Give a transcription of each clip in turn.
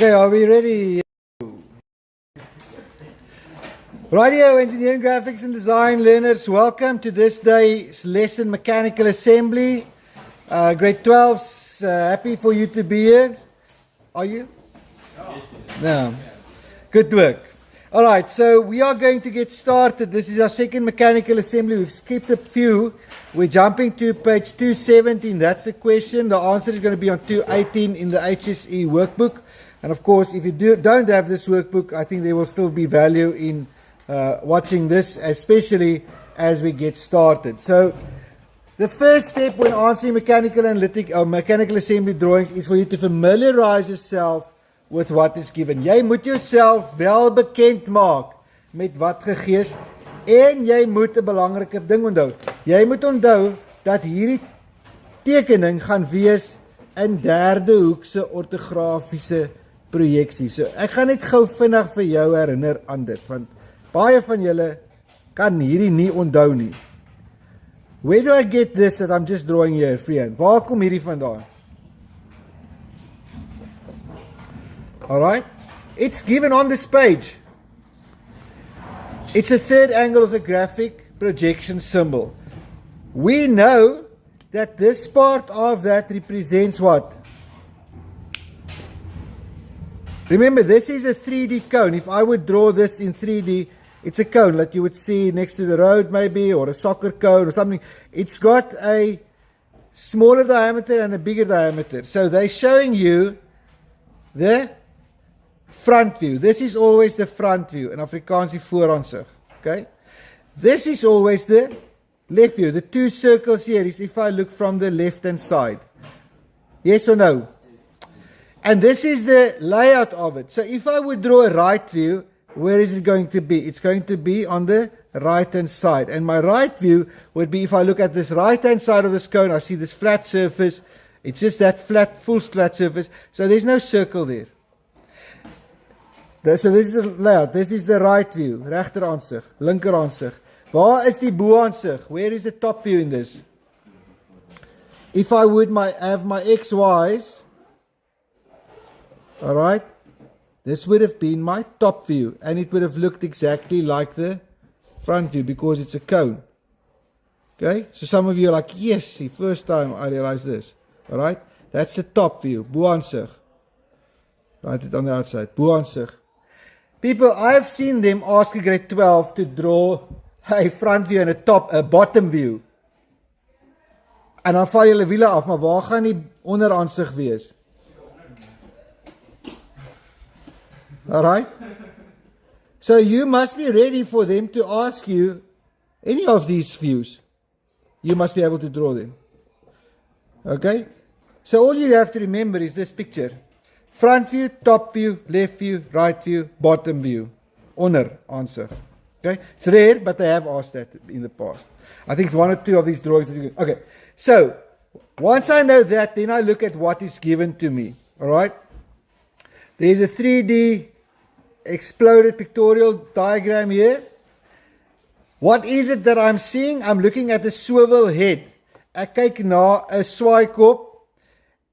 Okay, are we ready? Radio Engineering, Graphics and Design learners, welcome to this day's lesson, Mechanical Assembly. Grade 12s, happy for you to be here. Are you? No. Good work. Alright, so we are going to get started. This is our second Mechanical Assembly. We've skipped a few. We're jumping to page 217. That's the question. The answer is going to be on 218 in the HSE workbook. And of course, if you don't have this workbook, I think there will still be value in watching this, especially as we get started. So, the first step when answering mechanical assembly drawings is for you to familiarize yourself with what is given. Jy moet jouself wel bekend maak met wat gegee is en jy moet 'n belangrike ding onthou. Jy moet onthou dat hierdie tekening gaan wees in derde hoekse ortografiese projeksie. So ek gaan net gou vinnig vir jou herinner aan dit, want baie van julle kan hierdie nie onthou nie. Where do I get this that I'm just drawing here, vriend? Waar kom hierdie vandaan? Alright? It's given on this page. It's a third angle of the graphic projection symbol. We know that this part of that represents what? Remember, this is a 3D cone. If I would draw this in 3D, it's a cone that you would see next to the road maybe, or a soccer cone or something. It's got a smaller diameter and a bigger diameter. So they're showing you the front view. This is always the front view. In Afrikaans die vooraansig. Okay? This is always the left view. The two circles here is if I look from the left hand side. Yes or no? And this is the layout of it. So if I would draw a right view, where is it going to be? It's going to be on the right hand side. And my right view would be if I look at this right hand side of this cone, I see this flat surface. It's just that flat, full flat surface. So there's no circle there. So this is the layout. This is the right view. Regter aansig, linker aansig. Waar is die bo aansig? Where is the top view in this? If I would have my XYs, alright, this would have been my top view. And it would have looked exactly like the front view because it's a cone. Okay? So some of you are like, yes, the first time I realized this. Alright? That's the top view. Bo aansig. Write it on the outside. Bo aansig. People, I've seen them ask in grade 12 to draw a front view and a bottom view. En dan val julle wiele af, maar waar gaan die onderaansig wees? Alright? So you must be ready for them to ask you any of these views. You must be able to draw them. Okay? So all you have to remember is this picture. Front view, top view, left view, right view, bottom view. Onder aansig. Okay? It's rare, but I have asked that in the past. I think one or two of these drawings that you can. Okay. So, once I know that, then I look at what is given to me. Alright? There's a 3D exploded pictorial diagram here. What is it that I'm seeing? I'm looking at the swivel head. Ek kyk na 'n swaaikop.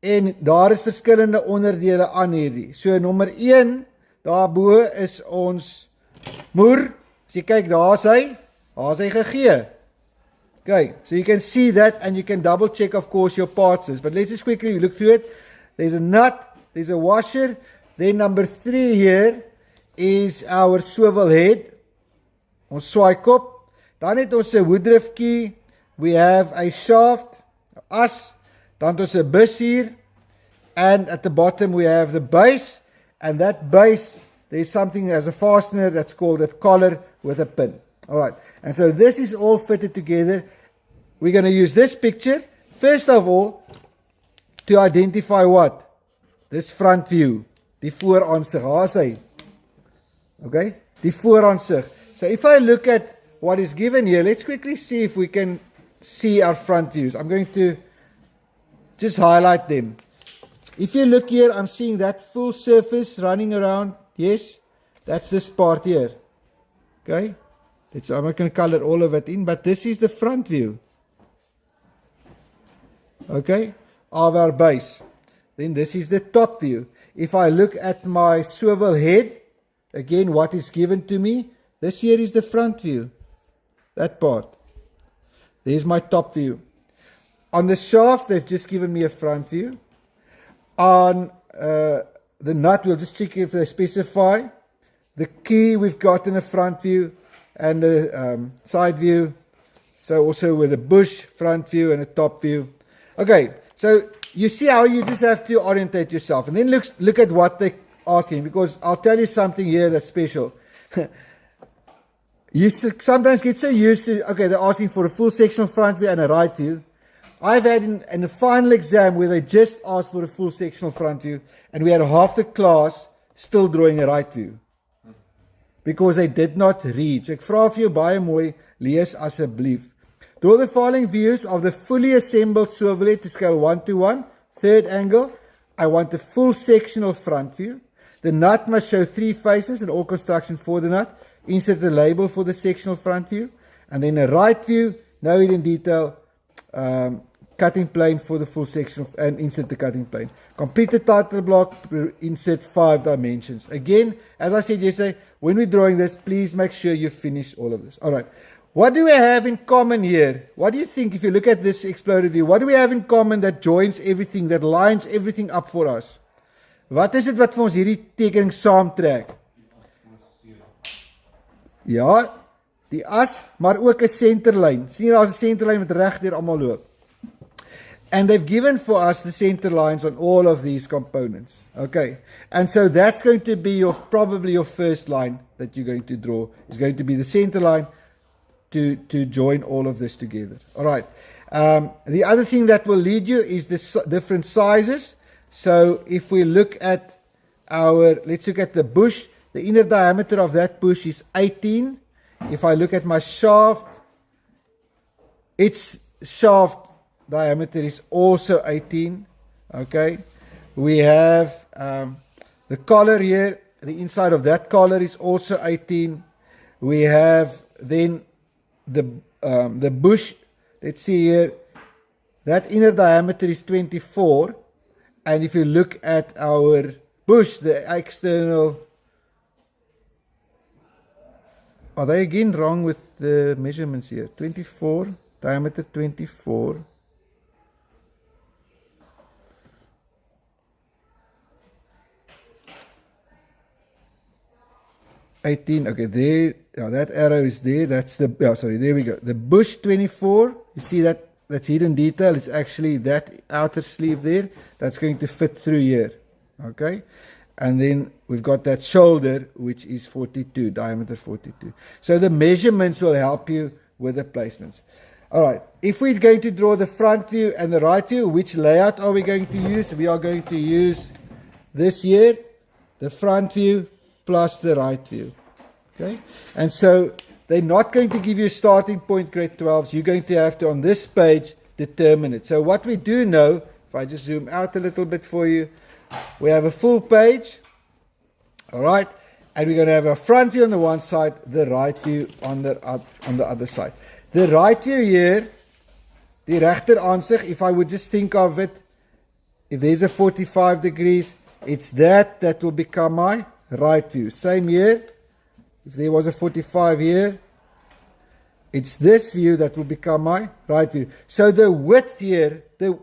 En daar is verskillende onderdele aan hierdie. So nommer 1, daarbo is ons moer. As jy kyk, daar's hy gegee. Okay, so you can see that and you can double check of course your parts. But let's just quickly look through it. There's a nut, there's a washer. Then number 3 here is our swivel head. Ons swaaikop. Dan het ons 'n woodrifkie. We have a shaft, as. Dan het ons 'n bus hier, and at the bottom we have the base, and that base, there's something as a fastener that's called a collar with a pin. Alright, and so this is all fitted together. We're going to use this picture, first of all, to identify what? This front view, die vooraansig, waar is hy? Okay, die vooraansig. So if I look at what is given here, let's quickly see if we can see our front views. I'm going to just highlight them. If you look here, I'm seeing that full surface running around. Yes, that's this part here. Okay, I'm not going to color all of it in, but this is the front view. Okay, of our base. Then this is the top view. if I look at my swivel head, again, what is given to me, this here is the front view, that part. There's my top view. On the shaft, they've just given me a front view. On the nut, we'll just check if they specify. The key we've got in the front view and the side view. So also with a bush, front view and a top view. Okay, so you see how you just have to orientate yourself. And then look at what they're asking, because I'll tell you something here that's special. You sometimes get so used to, okay, they're asking for a full sectional front view and a right view. I've had in the final exam where they just asked for a full sectional front view, and we had half the class still drawing a right view. Because they did not read. So ek vra vir jou baie mooi, lees asseblief. Draw the following views of the fully assembled swivel head to scale 1:1, third angle. I want a full sectional front view. The nut must show 3 faces and all construction for the nut. Insert the label for the sectional front view. And then a right view, know it in detail, cutting plane for the full section and insert the cutting plane. Complete the title block, insert 5 dimensions. Again, as I said yesterday, when we're drawing this, please make sure you finish all of this. All right. What do we have in common here? What do you think if you look at this exploded view? What do we have in common that joins everything, that lines everything up for us? Wat is dit wat vir ons hierdie tekening saamtrek? Ja, die as, maar ook 'n senterlyn. Sien jy daar's 'n senterlyn wat reg deur almal loop. And they've given for us the center lines on all of these components. Okay. And so that's going to be probably your first line that you're going to draw. Is going to be the center line to join all of this together. All right. The other thing that will lead you is the different sizes. So if we look at let's look at the bush. The inner diameter of that bush is 18. If I look at my shaft, its shaft diameter is also 18. Okay. We have the collar here. The inside of that collar is also 18. We have then the bush. Let's see here. That inner diameter is 24. And if you look at our bush, the external... Are they again wrong with the measurements here? 24, diameter 24. 18, okay, there, that arrow is there, that's the, sorry, there we go. The bush 24, you see that's hidden detail, it's actually that outer sleeve there, that's going to fit through here, okay? And then we've got that shoulder, which is 42, diameter 42. So the measurements will help you with the placements. All right, if we're going to draw the front view and the right view, which layout are we going to use? We are going to use this here, the front view plus the right view. Okay, and so they're not going to give you a starting point, grade 12s. You're going to have to, on this page, determine it. So what we do know, if I just zoom out a little bit for you, we have a full page, all right, and we're going to have a front view on the one side, the right view on the other side. The right view here, the regter aansig, if I would just think of it, if there's a 45 degrees, it's that will become my right view. Same here, if there was a 45 here, it's this view that will become my right view. So the width here, the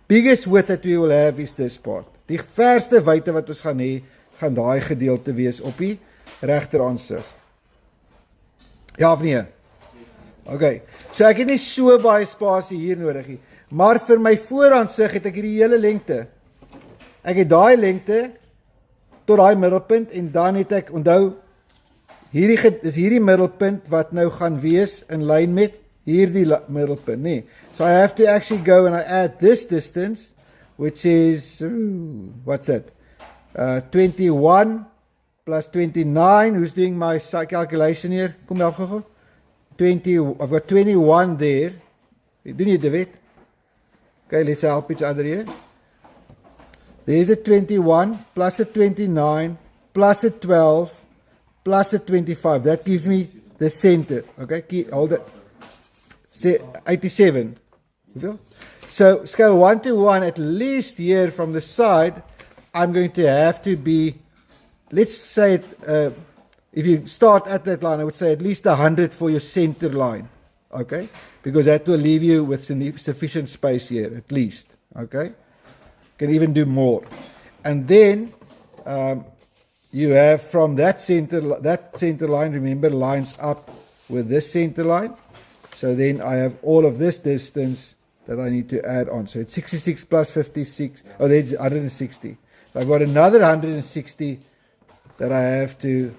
biggest width that we will have is this part. Die verste wyte wat ons gaan hê, gaan daai gedeelte wees op die regter aansig. Ja of nee? Okay. So ek het nie so baie spasie hier nodig nie. Maar vir my vooraansig het ek hierdie hele lengte. Ek het daai lengte tot daai middelpunt en dan het ek onthou hierdie middelpunt wat nou gaan wees in lyn met hierdie middelpunt, nee. So I have to actually go and I add this distance, which is, what's that? 21 plus 29. Who's doing my calculation here? Kom help gou. 20, I've got 21 there. Doen jy dit? Okay, let's help each other here. There's a 21 plus a 29 plus a 12 plus a 25. That gives me the center. Okay, hold it. 87. So scale 1 to 1, at least here from the side, I'm going to have to be, let's say, if you start at that line, I would say at least 100 for your center line, okay? Because that will leave you with sufficient space here, at least, okay? Can even do more. And then you have from that center line, remember, lines up with this center line. So then I have all of this distance that I need to add on. So it's 66 plus 56, oh, that's 160. So I've got another 160 that I have to,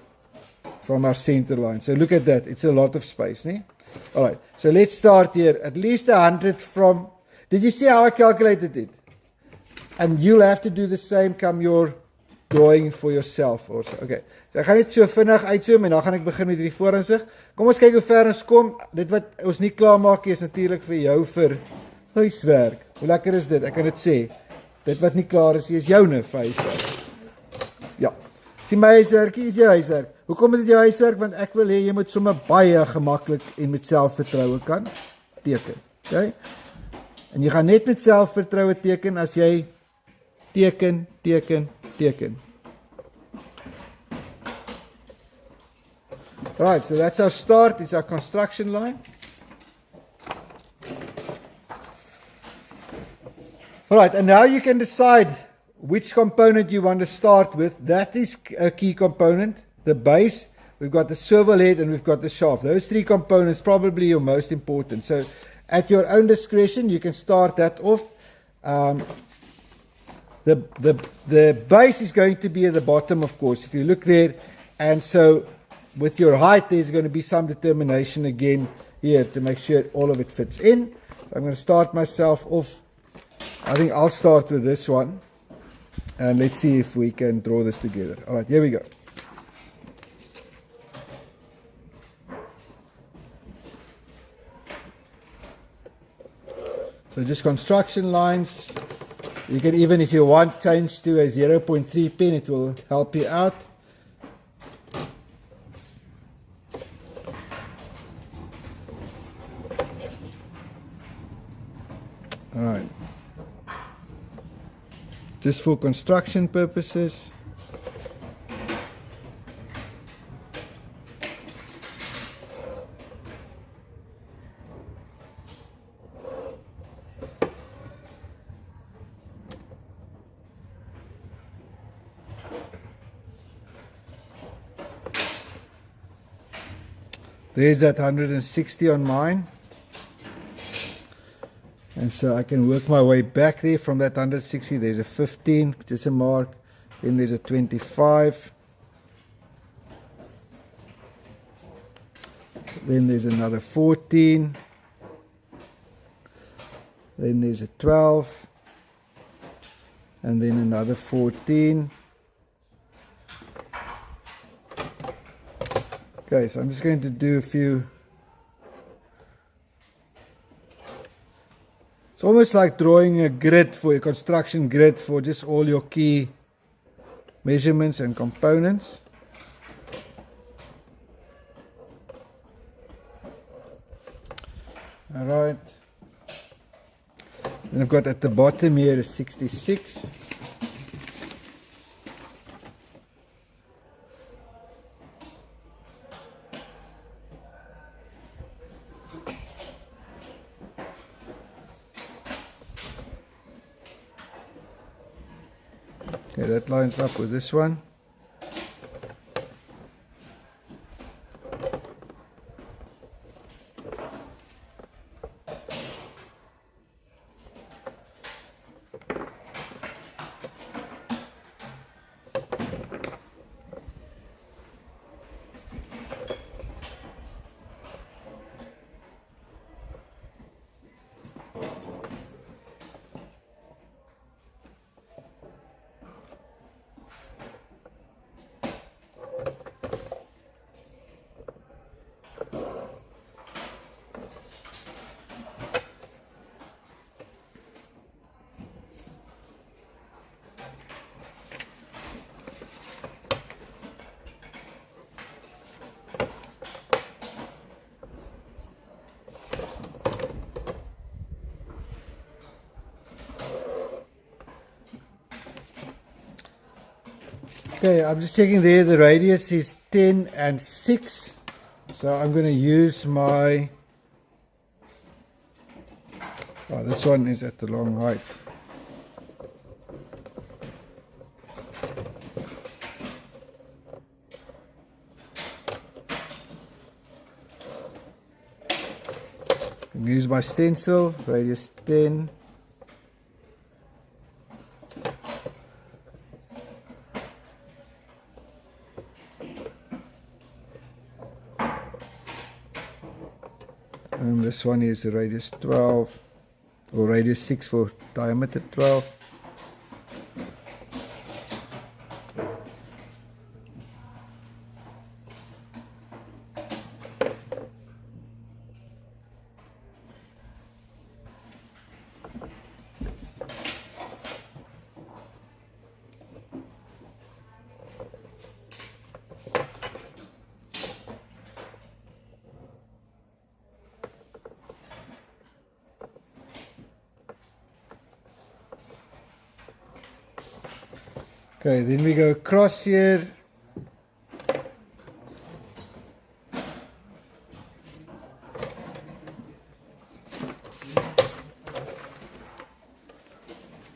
from our center line. So look at that, it's a lot of space, né? All right, so let's start here. At least 100 from, did you see how I calculated it? And you'll have to do the same come your drawing for yourself also. Okay, so ek gaan net so vinnig uitzoom en dan gaan ek begin met die vooruitsig. Kom ons kyk hoe ver ons kom. Dit wat ons nie klaar maak is natuurlik vir jou vir huiswerk. Hoe lekker is dit? Ek kan dit sê. Dit wat nie klaar is joune vir huiswerk. Ja. Sien my huiswerkie is jou huiswerk. Hoekom is dit jou huiswerk? Want ek wil hê jy moet sommer baie gemaklik en met selfvertroue kan teken. Okay? En jy gaan net met selfvertroue teken as jy teken. Right, so that's our start, it's our construction line. Alright, and now you can decide which component you want to start with. That is a key component, the base. We've got the swivel head and we've got the shaft. Those three components probably your most important. So at your own discretion, you can start that off. The base is going to be at the bottom, of course, if you look there. And so with your height, there's going to be some determination again here to make sure all of it fits in. So I'm going to start myself off. I think I'll start with this one. And let's see if we can draw this together. All right, here we go. So just construction lines. You can even, if you want, change to a 0.3 pin. It will help you out. All right. Just for construction purposes. There's that 160 on mine. And so I can work my way back there from that 160. There's a 15, just a mark. Then there's a 25. Then there's another 14. Then there's a 12. And then another 14. Okay, so I'm just going to do a few. It's almost like drawing a grid for a construction grid for just all your key measurements and components. All right. And I've got at the bottom here a 66. Okay, that lines up with this one. Okay, I'm just checking there. The radius is 10 and 6. So I'm going to use my... Oh, this one is at the wrong height. I'm going to use my stencil, radius 10. And this one is the radius 12, or radius 6 for diameter 12. Okay, then we go across here.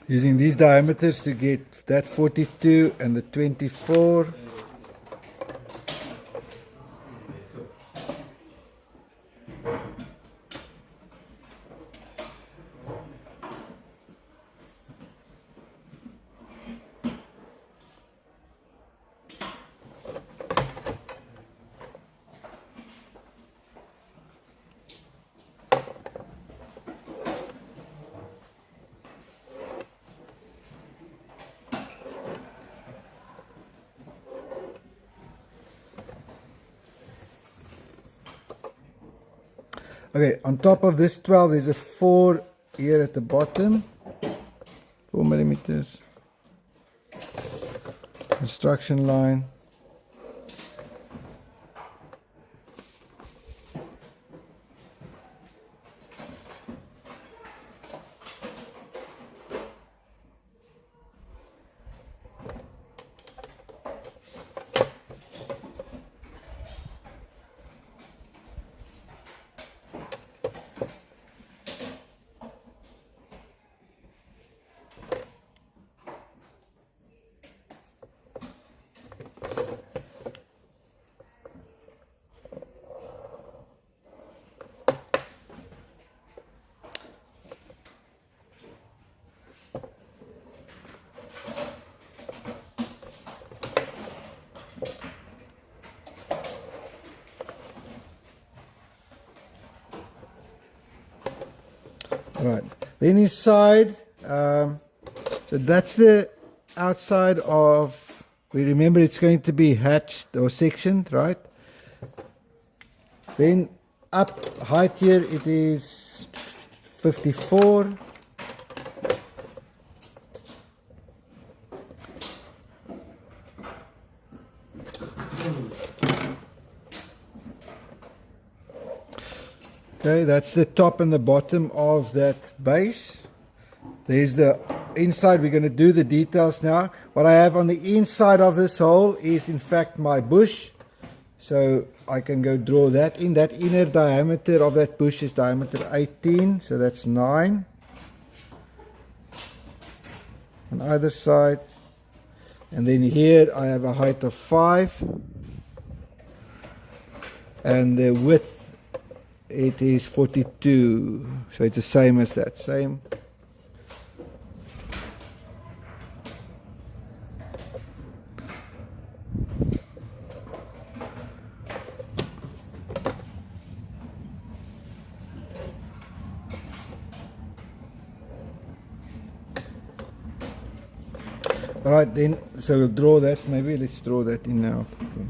Using these diameters to get that 42 and the 24. Okay, on top of this 12, there's a 4 here at the bottom, 4 millimeters, construction line. Right, then inside, so that's the outside of, we remember it's going to be hatched or sectioned, right? Then up height here it is 54. Okay, that's the top and the bottom of that base. There's the inside. We're going to do the details now. What I have on the inside of this hole is in fact my bush. So I can go draw that in. That inner diameter of that bush is diameter 18. So that's 9. On either side. And then here I have a height of 5. And the width, it is 42, so it's the same as that, same. All right, then, so we'll draw that, maybe let's draw that in now. Okay.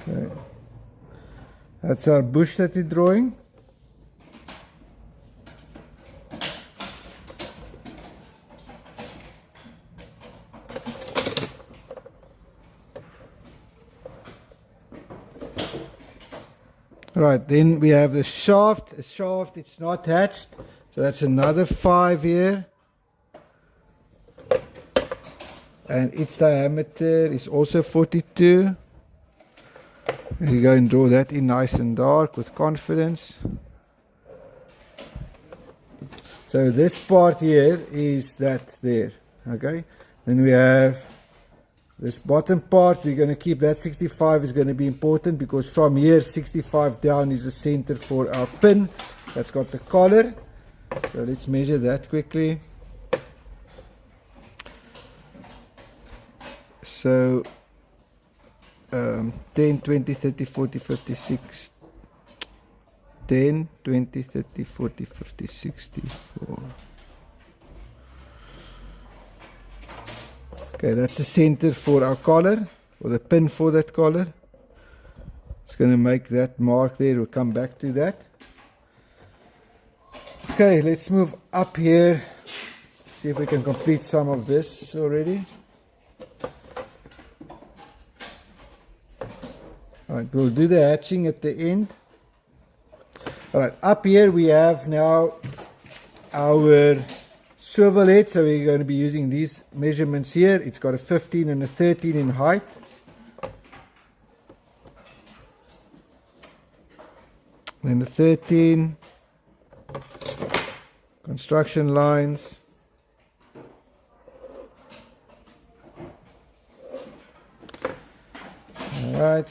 Okay. That's our bush that we're drawing. Right, then we have the shaft. A shaft, it's not hatched, so that's another 5 here. And its diameter is also 42. You go and draw that in nice and dark with confidence. So this part here is that there, okay? Then we have this bottom part. We're going to keep that 65 is going to be important because from here 65 down is the center for our pin. That's got the collar. So let's measure that quickly. So 10, 20, 30, 40, 50, 60. 10, 20, 30, 40, 50, 64. Okay, that's the center for our collar, or the pin for that collar. It's going to make that mark there. We'll come back to that. Okay, let's move up here. See if we can complete some of this already. Alright, we'll do the hatching at the end. Alright, up here we have now our swivel head, so we're going to be using these measurements here. It's got a 15 and a 13 in height. Then the 13, construction lines. Alright.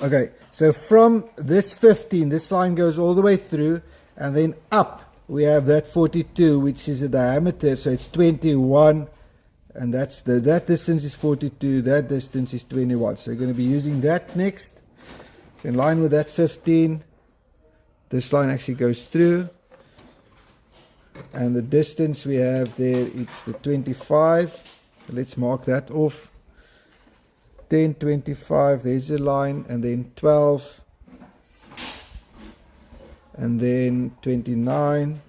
Okay, so from this 15, this line goes all the way through, and then up we have that 42, which is a diameter, so it's 21, and that's that distance is 42, that distance is 21. So you're going to be using that next. In line with that 15, this line actually goes through, and the distance we have there, it's the 25. Let's mark that off. 10, 25, there's a line, and then 12, and then 29,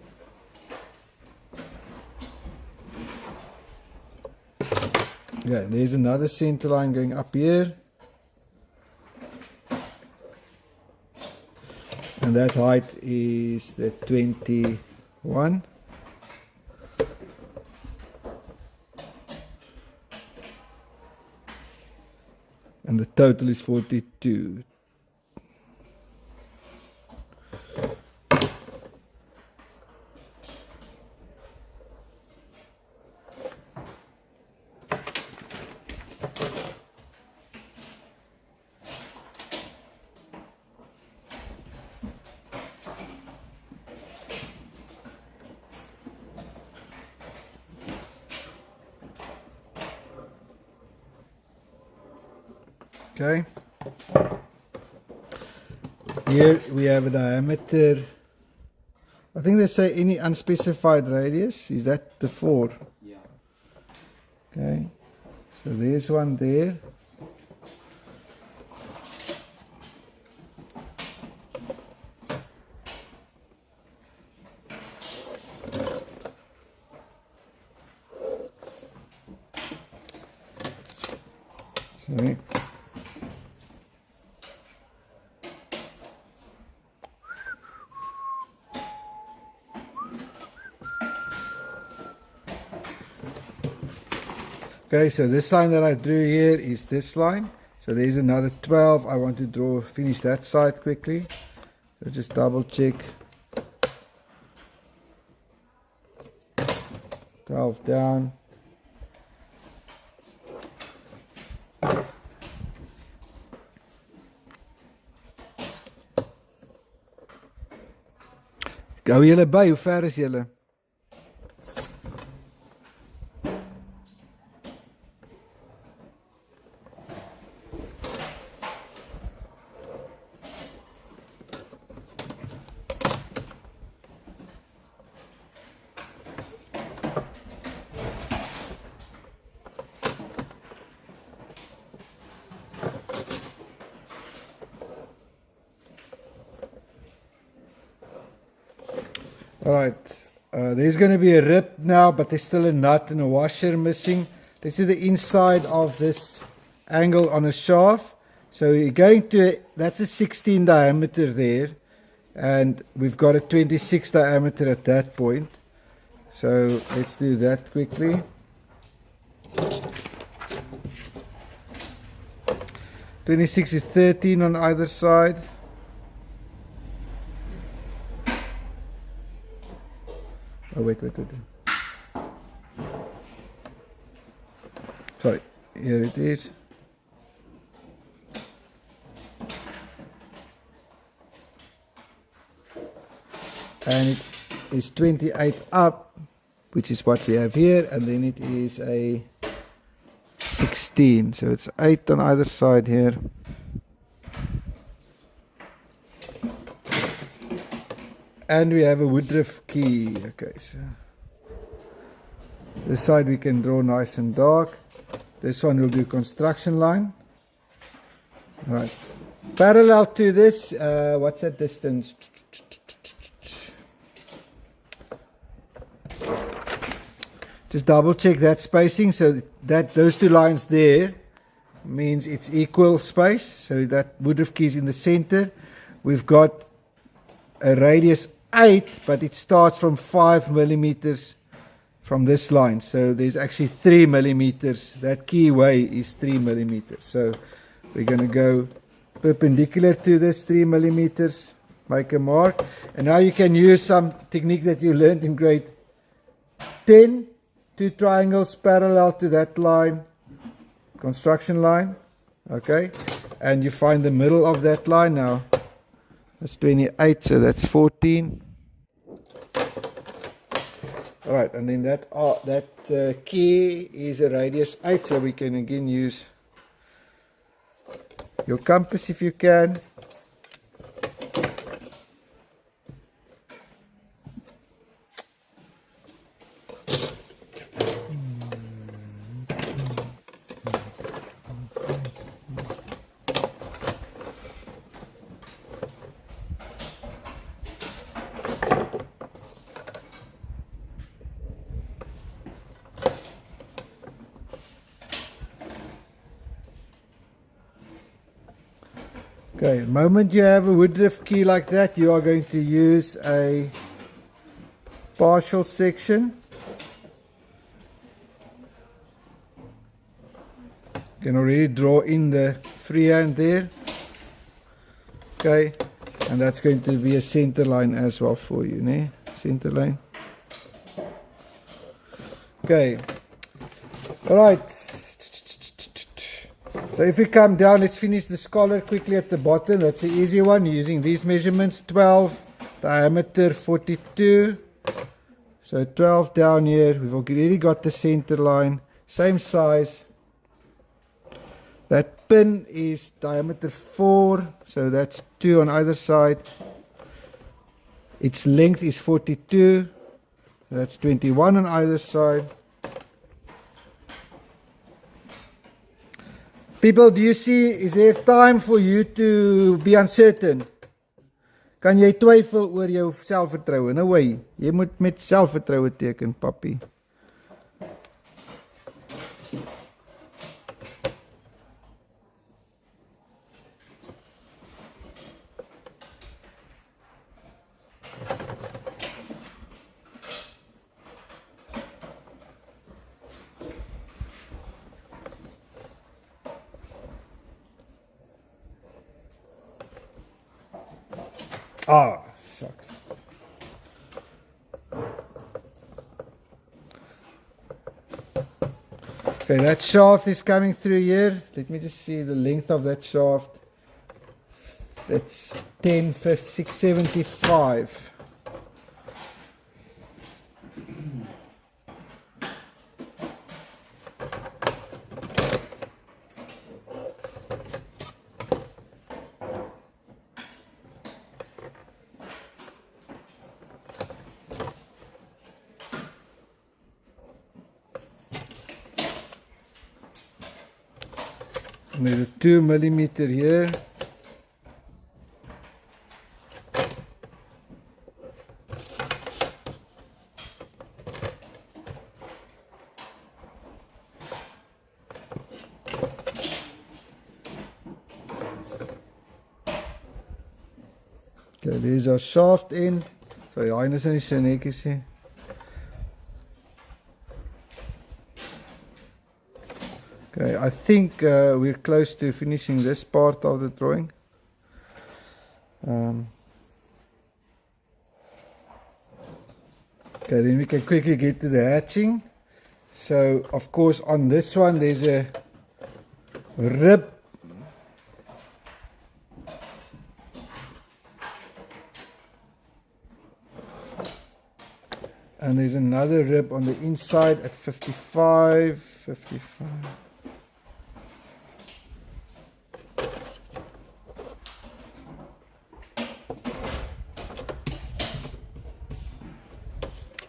yeah, there's another center line going up here, and that height is the 21. And the total is 42. Okay, here we have a diameter, I think they say any unspecified radius, is that the 4? Yeah. Okay, so there's one there. Sorry. Okay, so this line that I drew here is this line. So there's another 12. I want to finish that side quickly. So just double check. 12 down. Hou julle by, hoe ver is julle? Alright, there's going to be a rip now, but there's still a nut and a washer missing. let's do the inside of this angle on a shaft. So you're going to, that's a 16 diameter there, and we've got a 26 diameter at that point. So let's do that quickly. 26 is 13 on either side. Oh, wait. Sorry, here it is. And it is 28 up, which is what we have here, and then it is a 16, so it's 8 on either side here. And we have a woodruff key. Okay, so this side we can draw nice and dark. This one will do construction line. All right, parallel to this, what's that distance? Just double check that spacing, so that those two lines there means it's equal space. So that woodruff key is in the center. We've got a radius 8, but it starts from 5 millimeters from this line. So there's actually 3 millimeters. That keyway is 3 millimeters. So we're going to go perpendicular to this 3 millimeters, make a mark. And now you can use some technique that you learned in grade 10. 2 triangles parallel to that line, construction line, okay, and you find the middle of that line. Now that's 28, so that's 14. All right, and then that key is a radius 8, so we can again use your compass if you can. Okay, the moment you have a woodruff key like that, you are going to use a partial section. You can already draw in the freehand there. Okay, and that's going to be a center line as well for you, né? Center line. Okay, all right. So if we come down, let's finish this collar quickly at the bottom. That's an easy one, using these measurements: 12, diameter 42. So 12 down here, we've already got the center line, same size. That pin is diameter 4, so that's 2 on either side. Its length is 42, so that's 21 on either side. People, do you see, is there time for you to be uncertain? Kan jy twyfel oor jou selfvertroue? No way. Jy moet met selfvertroue teken, papi. Ah, shucks. Okay, that shaft is coming through here. Let me just see the length of that shaft. That's 10, 56, 75. And there's a 2 millimeter here. Okay, there's our shaft end. So die ene is nie so netjies nie. Okay, I think we're close to finishing this part of the drawing. Okay, then we can quickly get to the hatching. So, of course, on this one there's a rib. And there's another rib on the inside at 55.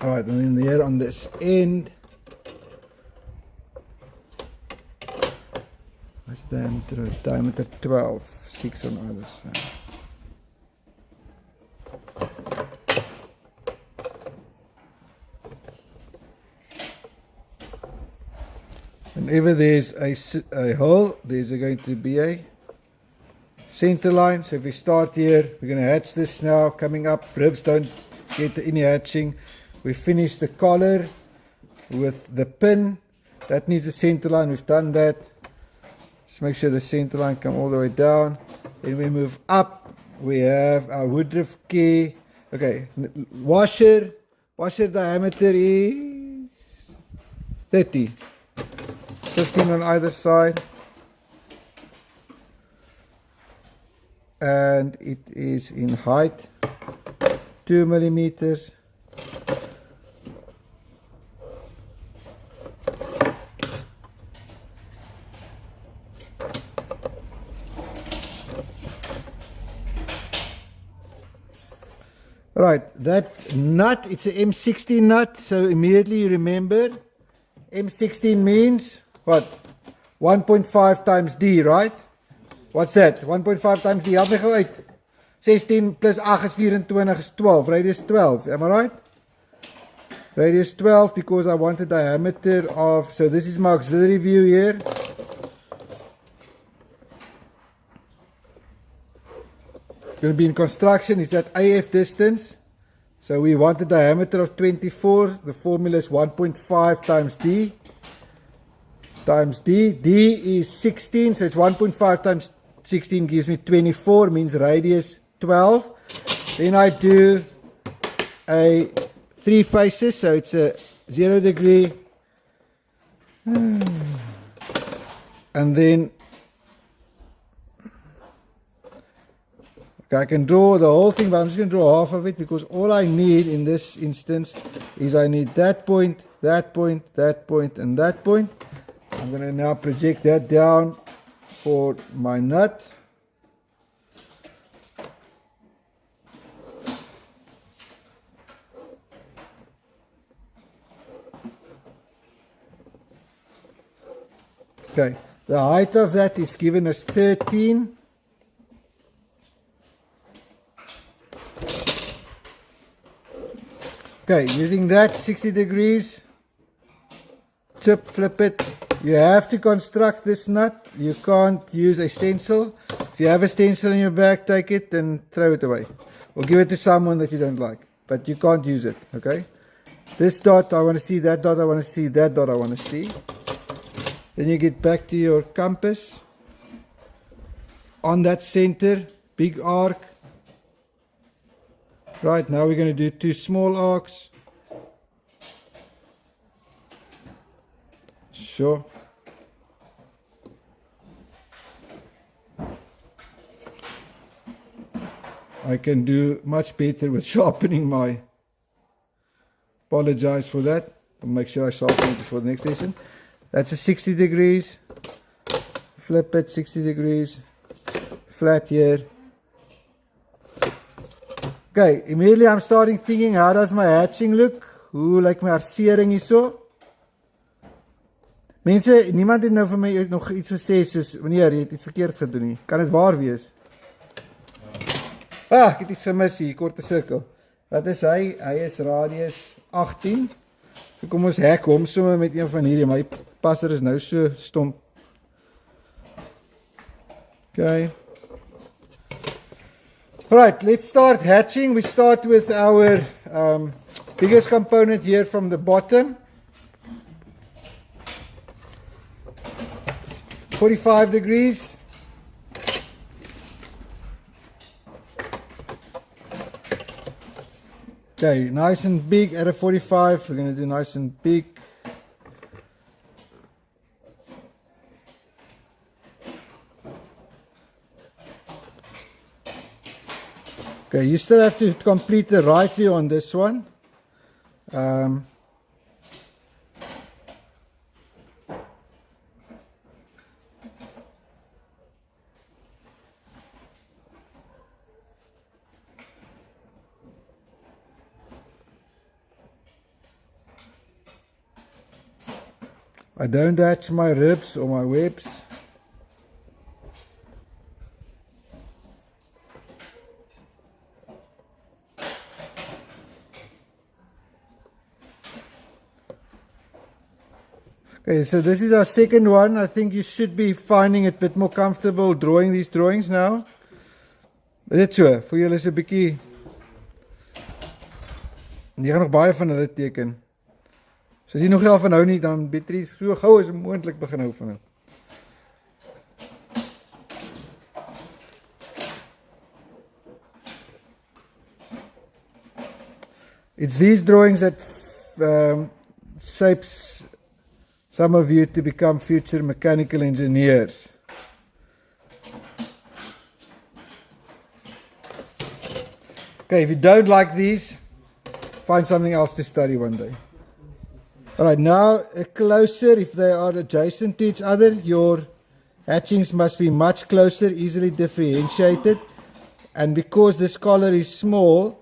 Alright, and then there on this end, what's the diameter 12, 6 on either side. Whenever there's a hole, there's going to be a center line. So if we start here, we're going to hatch this now, coming up, ribs don't get any hatching. We finish the collar with the pin. That needs a center line. We've done that. Just make sure the center line come all the way down. Then we move up. We have our woodruff key. Okay, washer diameter is 30. 15 on either side. And it is in height 2 millimeters. Right, that nut, it's an M16 nut, so immediately you remember, M16 means, what, 1.5 times D, right? What's that? 1.5 times D, help me go uit. 16 plus 8 is 24 is 12, radius 12, am I right? Radius 12 because I want a diameter of, so this is my auxiliary view here. Going to be in construction, it's at AF distance. So we want a diameter of 24. The formula is 1.5 times D. Times D. D is 16, so it's 1.5 times 16 gives me 24, means radius 12. Then I do a 3 faces, so it's a 0 degree. And then I can draw the whole thing, but I'm just going to draw half of it because all I need in this instance is I need that point, that point, that point, and that point. I'm going to now project that down for my nut. Okay, the height of that is given as 13. Okay, using that 60 degrees, chip, flip it. You have to construct this nut. You can't use a stencil. If you have a stencil in your bag, take it and throw it away. Or give it to someone that you don't like. But you can't use it, okay? This dot, I want to see. That dot, I want to see. That dot, I want to see. Then you get back to your compass. On that center, big arc. Right, now we're going to do 2 small arcs. Sure. I can do much better with sharpening my, apologize for that. I'll make sure I sharpen it before the next lesson. That's a 60 degrees. Flip it 60 degrees. Flat here. Okay, immediately I'm starting thinking, how does my hatching look? Hoe lyk my arsering hierso? Mense, niemand het nou vir my nog iets gesê soos, meneer, jy het iets verkeerd gedoen nie. Kan dit waar wees? Ah, ek het iets gemis hier, korte sirkel. Wat is hy? Hy is radius 18. So kom ons hek hom sommer met een van hierdie, my passer is nou so stomp. Okay. Right, let's start hatching. We start with our biggest component here from the bottom. 45 degrees. Okay, nice and big at a 45. We're going to do nice and big. Okay, you still have to complete the right view on this one. I don't hatch my ribs or my webs. Okay, so this is our second one. I think you should be finding it a bit more comfortable drawing these drawings now. Is dit so? Vir julle is 'n bietjie. Jy gaan nog baie van hulle teken. So as jy nog van hou nie, dan beter so gou as moontlik begin hou van dit. It's these drawings that shapes some of you to become future mechanical engineers. Okay, if you don't like these, find something else to study one day. Alright, now closer, if they are adjacent to each other, your hatchings must be much closer, easily differentiated. And because this collar is small,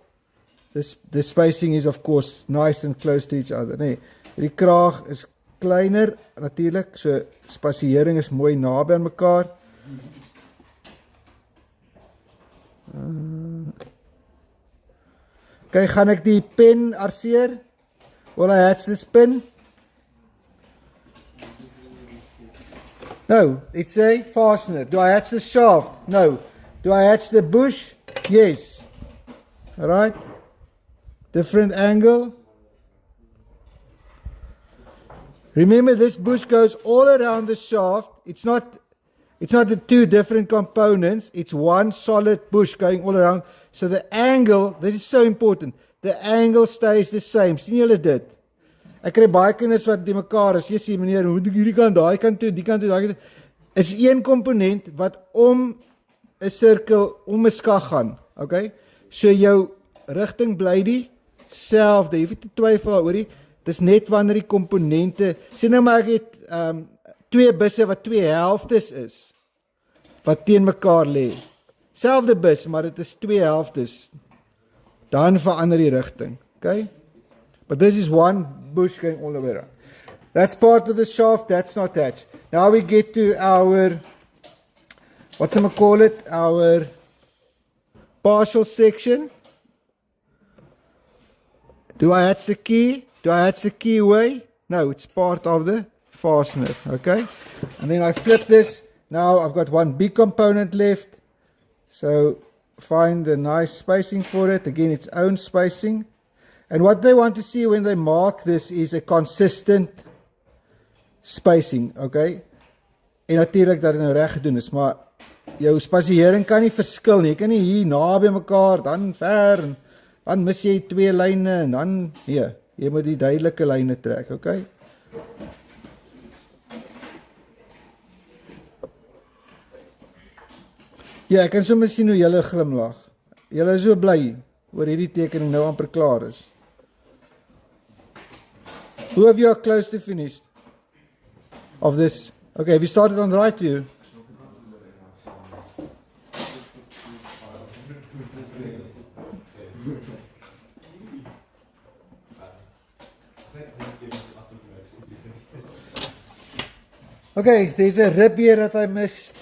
the spacing is of course nice and close to each other. Nee, die kraag is kleiner natuurlik, so spasiering is mooi naby aan mekaar. Okay, gaan ek die pen arseer? Will I hatch this pin? No, it's a fastener. Do I hatch the shaft? No. Do I hatch the bush? Yes. Alright. Different angle. Remember, this bush goes all around the shaft. It's not the two different components. It's one solid bush going all around. So the angle, this is so important. The angle stays the same. Sien julle dit? Ek kry baie kinders wat die mekaar is. Jy sien meneer, hoe moet ek hierdie kant, daai kant toe, die kant toe, daai kant toe. Is een komponent wat om 'n sirkel, om 'n skag gaan. Okay? So jou rigting bly dieselfde. Jy hoef nie te twyfel daaroor nie. Dis net wanneer die komponente, sien nou maar ek het twee busse wat twee helftes is wat teen mekaar lê. Selfde bus, maar dit is twee helftes. Dan verander die rigting. Okay? But this is one bush going all the way around. That's part of the shaft, that's not hatched. Now we get to our, what's I'm gonna call it? Our partial section. Do I hatch the key? Do I hatch the key away? No, it's part of the fastener. Okay? And then I flip this. Now I've got one big component left. So find the nice spacing for it. Again, its own spacing. And what they want to see when they mark this is a consistent spacing. Okay? En natuurlijk dat het nou reg gedoen is, maar jou spasiering kan nie verskil nie. Jy kan nie hier naby mekaar, dan ver, en dan mis jy twee lyne, en dan, nee, jy moet die duidelike lyne trek, okay? Ja, ek kan sommer sien hoe julle glimlag. Julle is so bly oor hierdie tekening nou amper klaar is. Who of you are close to finished of this? Okay, have you started on the right view? Okay, there's a rib here that I missed.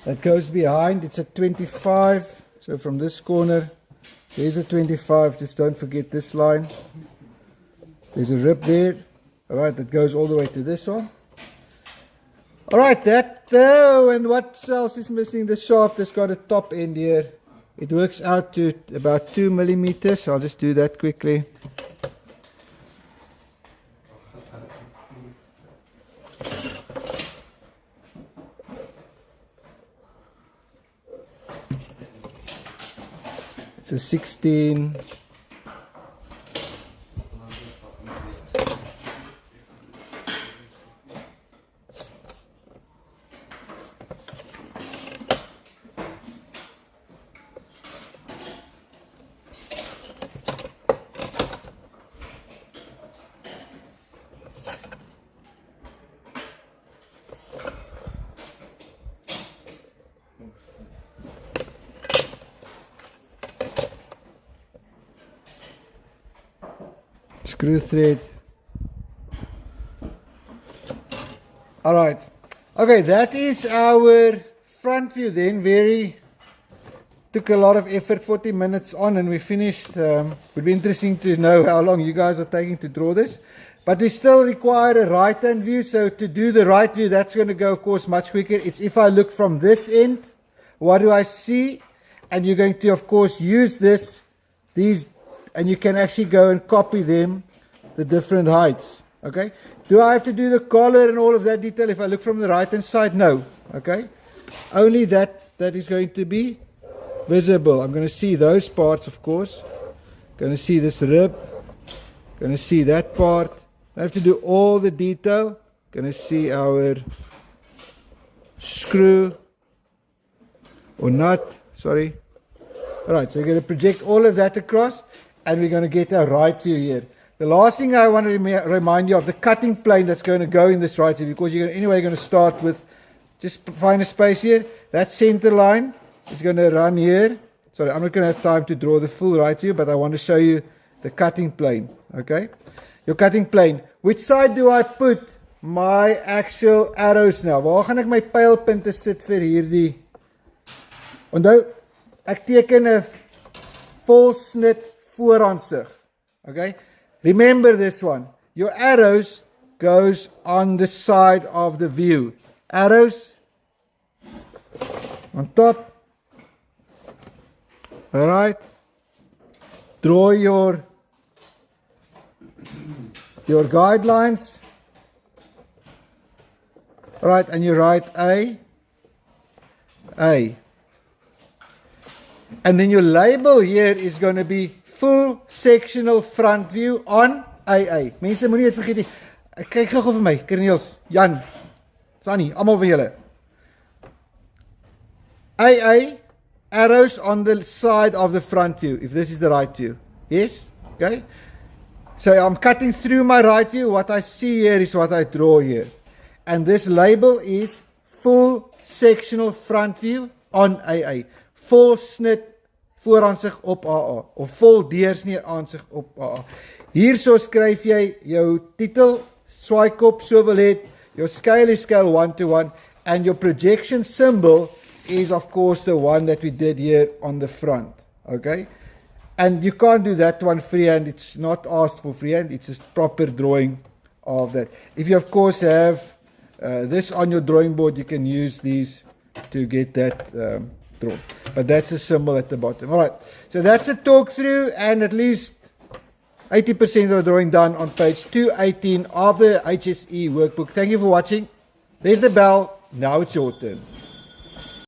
That goes behind. It's a 25. So from this corner, there's a 25. Just don't forget this line. There's a rib there. Alright, that goes all the way to this one. Alright, that though, and what else is missing? The shaft has got a top end here. It works out to about 2 millimeters. I'll just do that quickly. It's a 16. Screw thread. Alright. Okay, that is our front view then. Took a lot of effort, 40 minutes on, and we finished. Would be interesting to know how long you guys are taking to draw this. But we still require a right hand view. So to do the right view, that's going to go, of course, much quicker. It's if I look from this end, what do I see? And you're going to, of course, use these, and you can actually go and copy them, the different heights. Okay. Do I have to do the collar and all of that detail if I look from the right hand side? No. Okay. Only that is going to be visible. I'm going to see those parts, of course. Going to see this rib. Going to see that part. I have to do all the detail. Going to see our screw or nut. Sorry. Alright, so we're going to project all of that across, and we're going to get our right view here. The last thing I want to remind you of, the cutting plane that's going to go in this right view, because you're going to start with, just find a space here. That center line is going to run here. Sorry, I'm not going to have time to draw the full right view, but I want to show you the cutting plane. Okay, your cutting plane. Which side do I put my actual arrows now? Waar gaan ek my pylpunte sit vir hierdie? Onthou, ek teken 'n volsnit vooraansig. Okay? Remember this one. Your arrows goes on the side of the view. Arrows on top. Alright. Draw your guidelines. Alright, and you write A. And then your label here is going to be full sectional front view on AA. Mense moenie dit vergeet nie. Kyk gou vir my, Corneels, Jan, Sunny, almal van julle. AA, arrows on the side of the front view, if this is the right view. Yes? Okay? So I'm cutting through my right view. What I see here is what I draw here. And this label is full sectional front view on AA. Vol snit vooraansig op AA of vol deursnee aansig op AA. Hierso skryf jy jou titel, swaaikop, swivel head, your scale is scale 1:1, and your projection symbol is of course the one that we did here on the front. Okay? And you can't do that one freehand. It's not asked for freehand. It's a proper drawing of that. If you of course have this on your drawing board, you can use these to get that drawn. But that's a symbol at the bottom. Alright, so that's a talk through and at least 80% of the drawing done on page 218 of the HSE workbook. Thank you for watching. There's the bell. Now it's your turn.